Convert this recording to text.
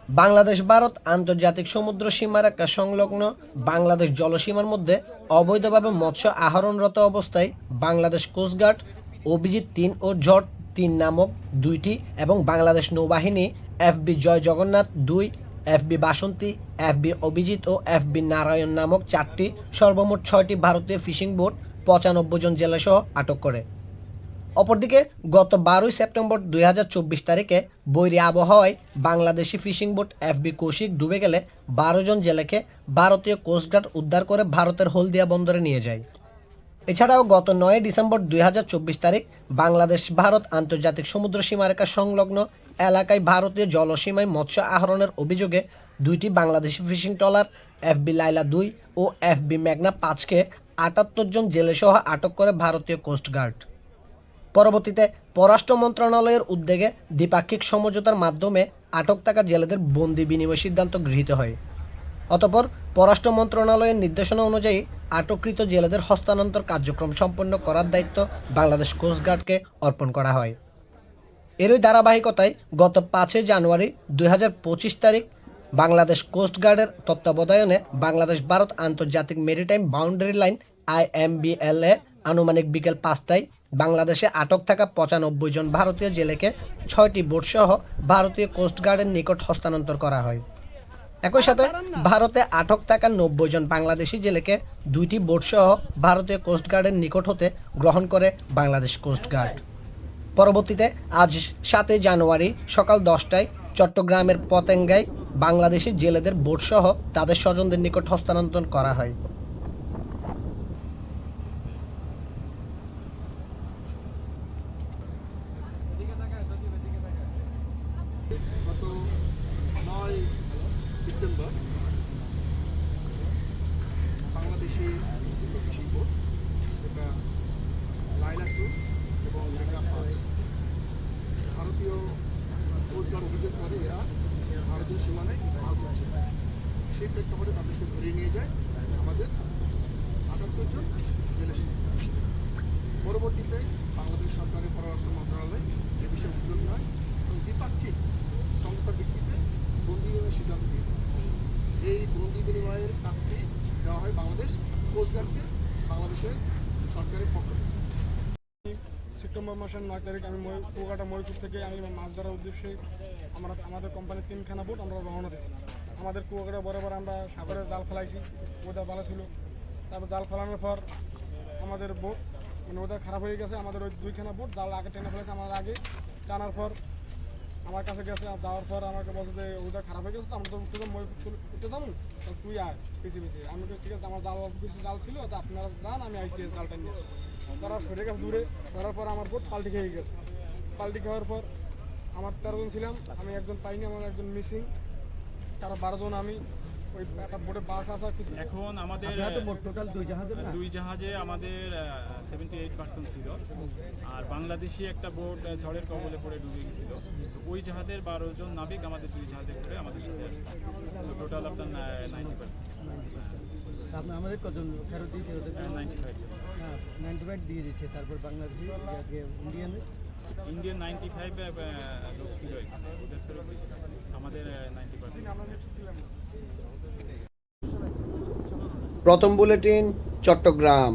বাংলাদেশ ভারত আন্তর্জাতিক সমুদ্র সীমারেখা সংলগ্ন বাংলাদেশ জলসীমার মধ্যে অবৈধভাবে মৎস্য আহরণরত অবস্থায় বাংলাদেশ কোস্টগার্ড, অভিজিৎ-৩ ও ঝড়-৩ নামক দুইটি এবং বাংলাদেশ নৌবাহিনী এফবি জয় জগন্নাথ-২, এফবি বাসন্তী, এফবি অভিজিৎ ও এফবি নারায়ণ নামক ৪টি সর্বমোট ৬টি ভারতীয় ফিশিং বোট ৯৫ জন জেলেসহ আটক করে। অপরদিকে গত ১২ সেপ্টেম্বর ২০২৪ তারিখে বৈরী আবহাওয়ায় Bangladeshi fishing boat FB Kaushik ডুবে গেলে ১২ জন জেলেকে ভারতীয় কোস্টগার্ড উদ্ধার করে ভারতের হলদিয়া বন্দরে নিয়ে যায়। এছাড়াও গত ৯ ডিসেম্বর ২০২৪ তারিখ বাংলাদেশ ভারত আন্তর্জাতিক সমুদ্র সীমারেখা সংলগ্ন এলাকায় ভারতীয় জলসীমায় মৎস্য আহরণের অভিযোগে দুইটি বাংলাদেশি ফিশিং ট্রলার এফবি লায়লা-২ ও এফবি মেঘনা-৫কে ৭৮ জন জেলেসহ আটক করে ভারতীয় কোস্টগার্ড। পরবর্তীতে পররাষ্ট্র মন্ত্রণালয়ের উদ্যোগে দ্বিপাক্ষিক সমঝোতার মাধ্যমে আটক থাকা জেলেদের বন্দি বিনিময় সিদ্ধান্ত গৃহীত হয়। অতঃপর পররাষ্ট্র মন্ত্রণালয়ের নির্দেশনা অনুযায়ী আটককৃত জেলেদের হস্তান্তর কার্যক্রম সম্পন্ন করার দায়িত্ব বাংলাদেশ কোস্টগার্ডকে অর্পণ করা হয়। এরই ধারাবাহিকতায় গত ৫ জানুয়ারি ২০২৫ তারিখ বাংলাদেশ কোস্টগার্ডের তত্ত্বাবধানে বাংলাদেশ ভারত আন্তর্জাতিক মেরিটাইম বাউন্ডারি লাইন IMBL-এ আনুমানিক বিকেল ৫টায় বাংলাদেশে আটক থাকা ৯৫ জন ভারতীয় জেলেকে ৬টি বোটসহ ভারতীয় কোস্টগার্ডের নিকট হস্তান্তর করা হয়। একই সাথে ভারতে আটক থাকা ৯০ জন বাংলাদেশি জেলেকে ২টি বোটসহ ভারতীয় কোস্টগার্ডের নিকট হতে গ্রহণ করে বাংলাদেশ কোস্টগার্ড। পরবর্তীতে আজ ৭ জানুয়ারি সকাল ১০টায় চট্টগ্রামের পতেঙ্গায় বাংলাদেশি জেলেদের বোটসহ তাদের স্বজনদের নিকট হস্তান্তর করা হয়। গত ৯ ডিসেম্বর বাংলাদেশি দুটো ফিশিং বোট, যেটা লায়লা-২ এবং মেঘনা-৫, ভারতীয় কোস্টগার্ড অভিযোগ করে এরা ভারতীয় সীমানায় মাল ধরছে। সেই প্রেক্ষাপটে তাদেরকে ধরিয়ে নিয়ে যায় আমাদের ৭৮ জন জেলের সাথে। পরবর্তীতে বাংলাদেশ সরকারের পররাষ্ট্র মন্ত্রণালয় এ বিষয়ে উদ্যোগ নেয় এবং দ্বিপাক্ষিক সমঝোতার ভিত্তিতে বন্দি বিনিময়ের সিদ্ধান্ত নিয়ে এই বন্দি বিনিময়ের কাজটি দেওয়া হয় বাংলাদেশ কোস্টগার্ডকে বাংলাদেশের সরকারের পক্ষ থেকে। সেপ্টেম্বর মাসের ৯ তারিখ আমি কুয়াকাটা মরিপুর থেকে আমি মাছ ধরার উদ্দেশ্যে আমাদের কোম্পানির ৩খানা বোট আমরা রওনা দিচ্ছি। আমাদের কুয়াকাটা বরাবর আমরা সাগরে জাল ফেলাইছি, ওটা ভালো ছিল। তারপর জাল ফেলানোর পর আমাদের বোট ওটা খারাপ হয়ে গেছে। আমাদের ওই 2খানা বোট জাল আগে টেনে ফেলেছে, আমার আগে টানার পর আমার কাছে গেছে, যাওয়ার পর আমাকে বলছে যে ওটা খারাপ হয়ে গেছে, তো আমরা তো উঠে যাবো, তুই আয় পিছিয়ে পিছিয়ে। আমি তো ঠিক আছে, আমার জাল অল্প কিছু জাল ছিল, তো আপনারা যান, আমি আইটি জালটা নিয়ে। তারা সরে গেছে দূরে, সরার পর আমার বোট পাল্টি খেয়ে গেছে। পাল্টি খাওয়ার পর আমার 13 জন ছিলাম, আমি একজন পাইনি, আমার একজন মিসিং, তারা 12 জন। আমি ওই একটা বোটে বাস আসা কিছু। এখন আমাদের টোটাল দুই জাহাজে আমাদের 78% ছিল, আর বাংলাদেশি একটা বোট ঝড়ের কবলে পড়ে ডুবে গেছিল। ওই জাহাজের 12 জন নাবিক আমাদের দুই জাহাজে করে আমাদের সাথে আসছে। তো টোটাল আপনার 90%। আমাদের কজন ফেরত দিয়েছে? 95। 95 দিয়ে দিচ্ছে। তারপর বাংলাদেশি ইন্ডিয়ান 95 লোক ছিল, ওদের ফেরত দিয়েছে। আমাদের 90%। প্রথম বুলেটিন, চট্টগ্রাম।